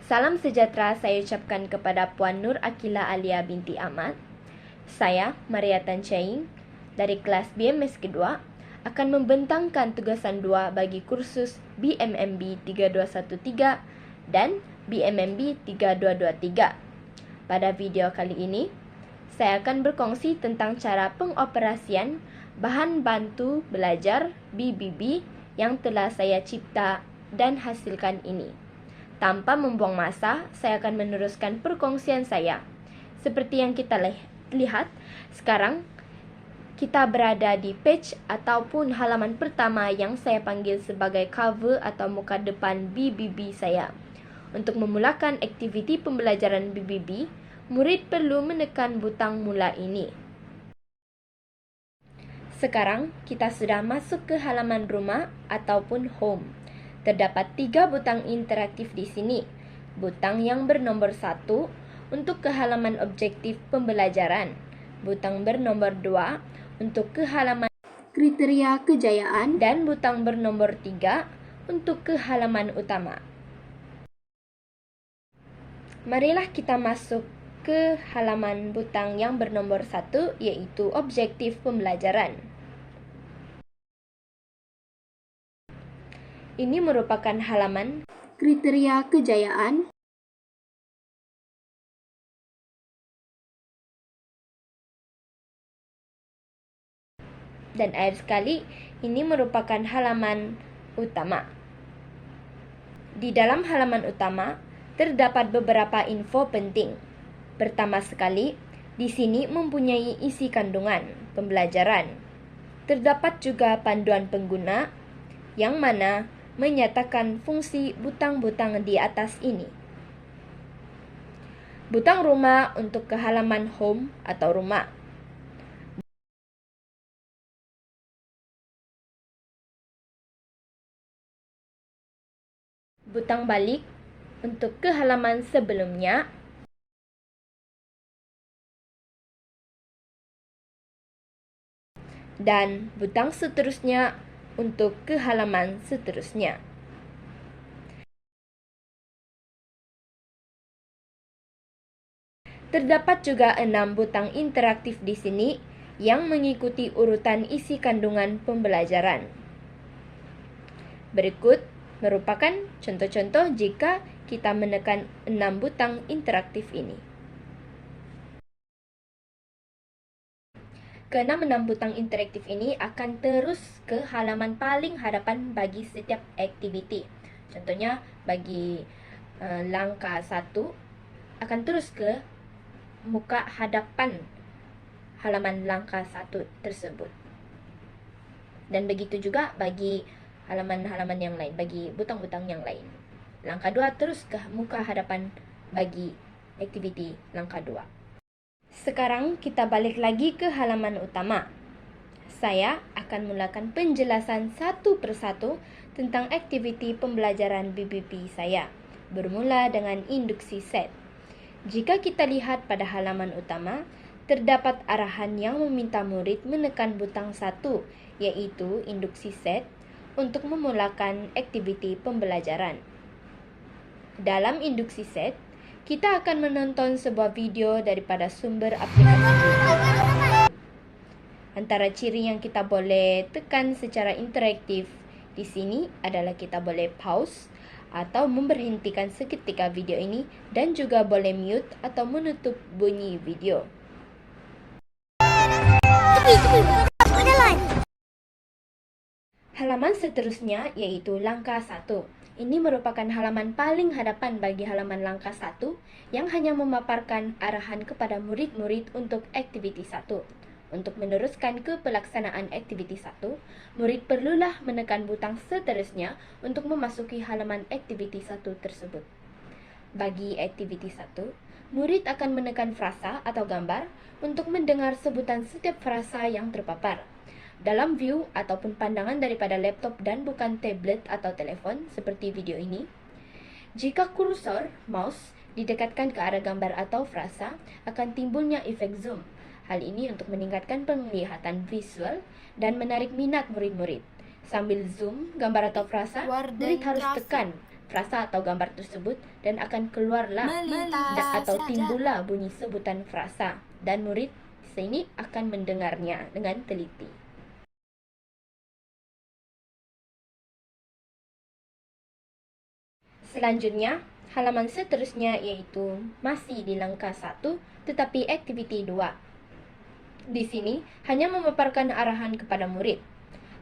Salam sejahtera saya ucapkan kepada Puan Nur Akila Alia binti Ahmad. Saya, Maria Tan Chaing, dari kelas BMS kedua, akan membentangkan tugasan 2 bagi kursus BMMB 3213 dan BMMB 3223. Pada video kali ini, saya akan berkongsi tentang cara pengoperasian bahan bantu belajar BBB yang telah saya cipta dan hasilkan ini. Tanpa membuang masa, saya akan meneruskan perkongsian saya. Seperti yang kita lihat, sekarang kita berada di page ataupun halaman pertama yang saya panggil sebagai cover atau muka depan BBB saya. Untuk memulakan aktiviti pembelajaran BBB, murid perlu menekan butang mula ini. Sekarang kita sudah masuk ke halaman rumah ataupun home. Terdapat 3 butang interaktif di sini. Butang yang bernomor 1 untuk ke halaman objektif pembelajaran. Butang bernomor 2 untuk ke halaman kriteria kejayaan. Dan butang bernomor 3 untuk ke halaman utama. Marilah kita masuk ke halaman butang yang bernomor 1, yaitu objektif pembelajaran. Ini merupakan halaman kriteria kejayaan dan akhir sekali ini merupakan halaman utama. Di dalam halaman utama terdapat beberapa info penting. Pertama sekali, di sini mempunyai isi kandungan pembelajaran. Terdapat juga panduan pengguna yang mana menyatakan fungsi butang-butang di atas ini. Butang rumah untuk ke halaman home atau rumah. Butang balik untuk ke halaman sebelumnya. Dan butang seterusnya untuk ke halaman seterusnya. Terdapat juga 6 butang interaktif di sini yang mengikuti urutan isi kandungan pembelajaran. Berikut merupakan contoh-contoh jika kita menekan 6 butang interaktif ini. Keenam 6 butang interaktif ini akan terus ke halaman paling hadapan bagi setiap aktiviti. Contohnya bagi langkah 1 akan terus ke muka hadapan halaman langkah 1 tersebut. Dan begitu juga bagi halaman-halaman yang lain, bagi butang-butang yang lain. Langkah 2 terus ke muka hadapan bagi aktiviti langkah 2. Sekarang kita balik lagi ke halaman utama. Saya akan mulakan penjelasan satu persatu tentang aktiviti pembelajaran BBB saya. Bermula dengan induksi set. Jika kita lihat pada halaman utama, terdapat arahan yang meminta murid menekan butang 1, yaitu induksi set, untuk memulakan aktiviti pembelajaran. Dalam induksi set, kita akan menonton sebuah video daripada sumber aplikasi YouTube. Antara ciri yang kita boleh tekan secara interaktif di sini adalah kita boleh pause atau memberhentikan seketika video ini dan juga boleh mute atau menutup bunyi video. Halaman seterusnya yaitu langkah 1. Ini merupakan halaman paling hadapan bagi halaman langkah 1 yang hanya memaparkan arahan kepada murid-murid untuk aktiviti 1. Untuk meneruskan ke pelaksanaan aktiviti 1, murid perlulah menekan butang seterusnya untuk memasuki halaman aktiviti 1 tersebut. Bagi aktiviti 1, murid akan menekan frasa atau gambar untuk mendengar sebutan setiap frasa yang terpapar. Dalam view ataupun pandangan daripada laptop dan bukan tablet atau telefon seperti video ini, jika kursor mouse didekatkan ke arah gambar atau frasa, akan timbulnya efek zoom. Hal ini untuk meningkatkan penglihatan visual dan menarik minat murid-murid. Sambil zoom gambar atau frasa, murid harus tekan frasa atau gambar tersebut dan akan keluarlah atau timbullah bunyi sebutan frasa dan murid di sini akan mendengarnya dengan teliti. Selanjutnya, halaman seterusnya yaitu masih di langkah 1 tetapi aktiviti 2. Di sini hanya memaparkan arahan kepada murid.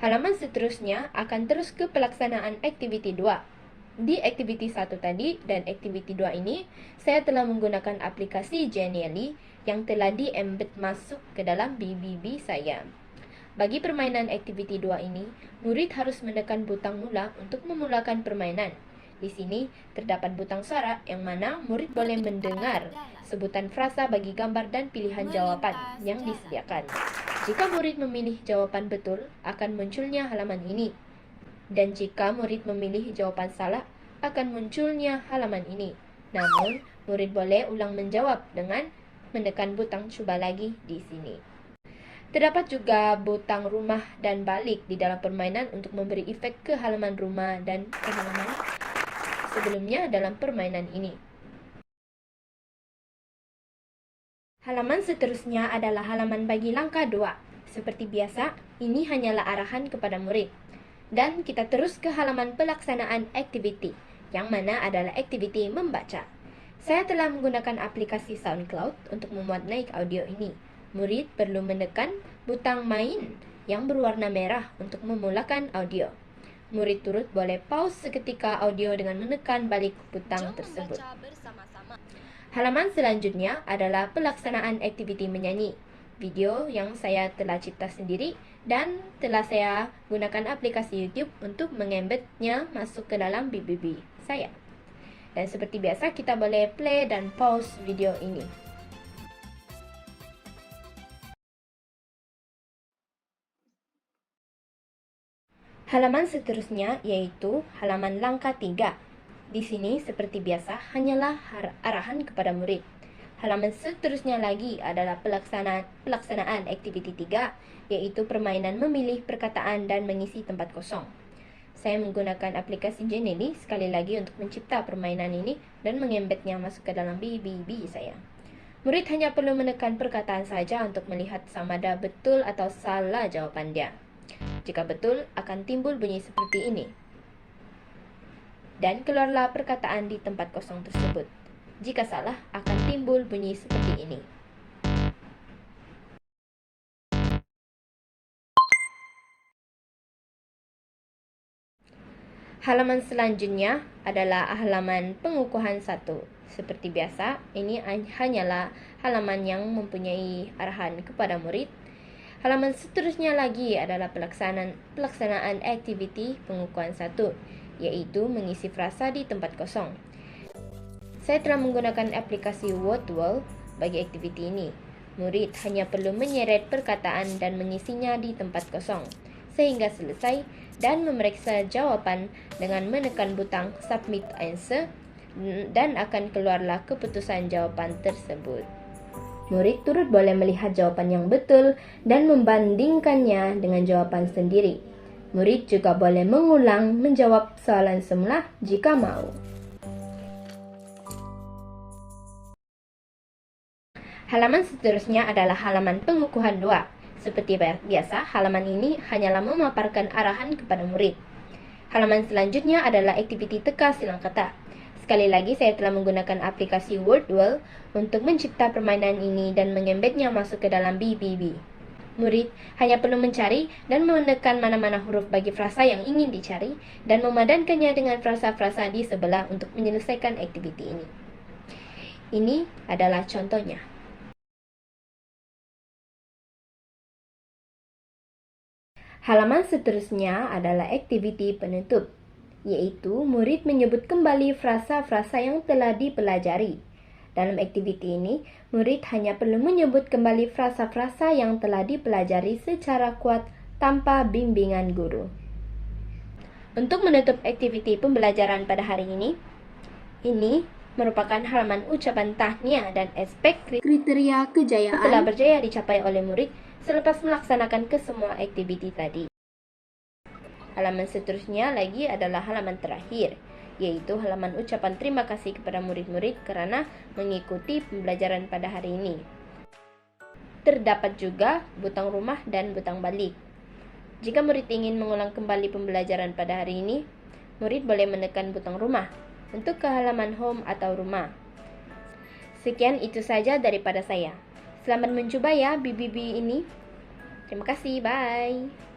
Halaman seterusnya akan terus ke pelaksanaan aktiviti 2. Di aktiviti 1 tadi dan aktiviti 2 ini, saya telah menggunakan aplikasi Genially yang telah di-embed masuk ke dalam BBB saya. Bagi permainan aktiviti 2 ini, murid harus menekan butang mula untuk memulakan permainan. Di sini terdapat butang suara yang mana murid boleh mendengar sebutan frasa bagi gambar dan pilihan jawapan yang disediakan. Jika murid memilih jawapan betul, akan munculnya halaman ini. Dan jika murid memilih jawapan salah, akan munculnya halaman ini. Namun, murid boleh ulang menjawab dengan menekan butang cuba lagi di sini. Terdapat juga butang rumah dan balik di dalam permainan untuk memberi efek ke halaman rumah dan ke halaman sebelumnya dalam permainan ini. Halaman seterusnya adalah halaman bagi langkah 2. Seperti biasa, ini hanyalah arahan kepada murid. Dan kita terus ke halaman pelaksanaan aktiviti, yang mana adalah aktiviti membaca. Saya telah menggunakan aplikasi SoundCloud untuk memuat naik audio ini. Murid perlu menekan butang main yang berwarna merah untuk memulakan audio. Murid turut boleh pause seketika audio dengan menekan balik butang tersebut. Halaman selanjutnya adalah pelaksanaan aktiviti menyanyi. Video yang saya telah cipta sendiri dan telah saya gunakan aplikasi YouTube untuk mengembednya masuk ke dalam BBB saya. Dan seperti biasa, kita boleh play dan pause video ini. Halaman seterusnya yaitu halaman langkah 3. Di sini seperti biasa hanyalah arahan kepada murid. Halaman seterusnya lagi adalah pelaksanaan aktiviti 3, yaitu permainan memilih perkataan dan mengisi tempat kosong. Saya menggunakan aplikasi Genially sekali lagi untuk mencipta permainan ini dan mengembednya masuk ke dalam BBB saya. Murid hanya perlu menekan perkataan saja untuk melihat sama ada betul atau salah jawaban dia. Jika betul, akan timbul bunyi seperti ini. Dan keluarlah perkataan di tempat kosong tersebut. Jika salah, akan timbul bunyi seperti ini. Halaman selanjutnya adalah halaman pengukuhan 1. Seperti biasa, ini hanyalah halaman yang mempunyai arahan kepada murid. Halaman seterusnya lagi adalah pelaksanaan aktiviti pengukuhan 1, yaitu mengisi frasa di tempat kosong. Saya telah menggunakan aplikasi Wordwall bagi aktiviti ini. Murid hanya perlu menyeret perkataan dan mengisinya di tempat kosong, sehingga selesai dan memeriksa jawaban dengan menekan butang Submit Answer dan akan keluarlah keputusan jawapan tersebut. Murid turut boleh melihat jawapan yang betul dan membandingkannya dengan jawapan sendiri. Murid juga boleh mengulang menjawab soalan semula jika mahu. Halaman seterusnya adalah halaman pengukuhan 2. Seperti biasa, halaman ini hanyalah memaparkan arahan kepada murid. Halaman selanjutnya adalah aktiviti teka silang kata. Sekali lagi, saya telah menggunakan aplikasi Wordwall untuk mencipta permainan ini dan mengembednya masuk ke dalam BBB. Murid hanya perlu mencari dan menekan mana-mana huruf bagi frasa yang ingin dicari dan memadankannya dengan frasa-frasa di sebelah untuk menyelesaikan aktiviti ini. Ini adalah contohnya. Halaman seterusnya adalah aktiviti penutup, yaitu murid menyebut kembali frasa-frasa yang telah dipelajari. Dalam aktiviti ini, murid hanya perlu menyebut kembali frasa-frasa yang telah dipelajari secara kuat tanpa bimbingan guru. Untuk menutup aktiviti pembelajaran pada hari ini merupakan halaman ucapan tahniah dan aspek kriteria kejayaan telah berjaya dicapai oleh murid selepas melaksanakan kesemua aktiviti tadi. Halaman seterusnya lagi adalah halaman terakhir, yaitu halaman ucapan terima kasih kepada murid-murid kerana mengikuti pembelajaran pada hari ini. Terdapat juga butang rumah dan butang balik. Jika murid ingin mengulang kembali pembelajaran pada hari ini, murid boleh menekan butang rumah untuk ke halaman home atau rumah. Sekian itu saja daripada saya. Selamat mencoba ya BBB ini. Terima kasih, bye.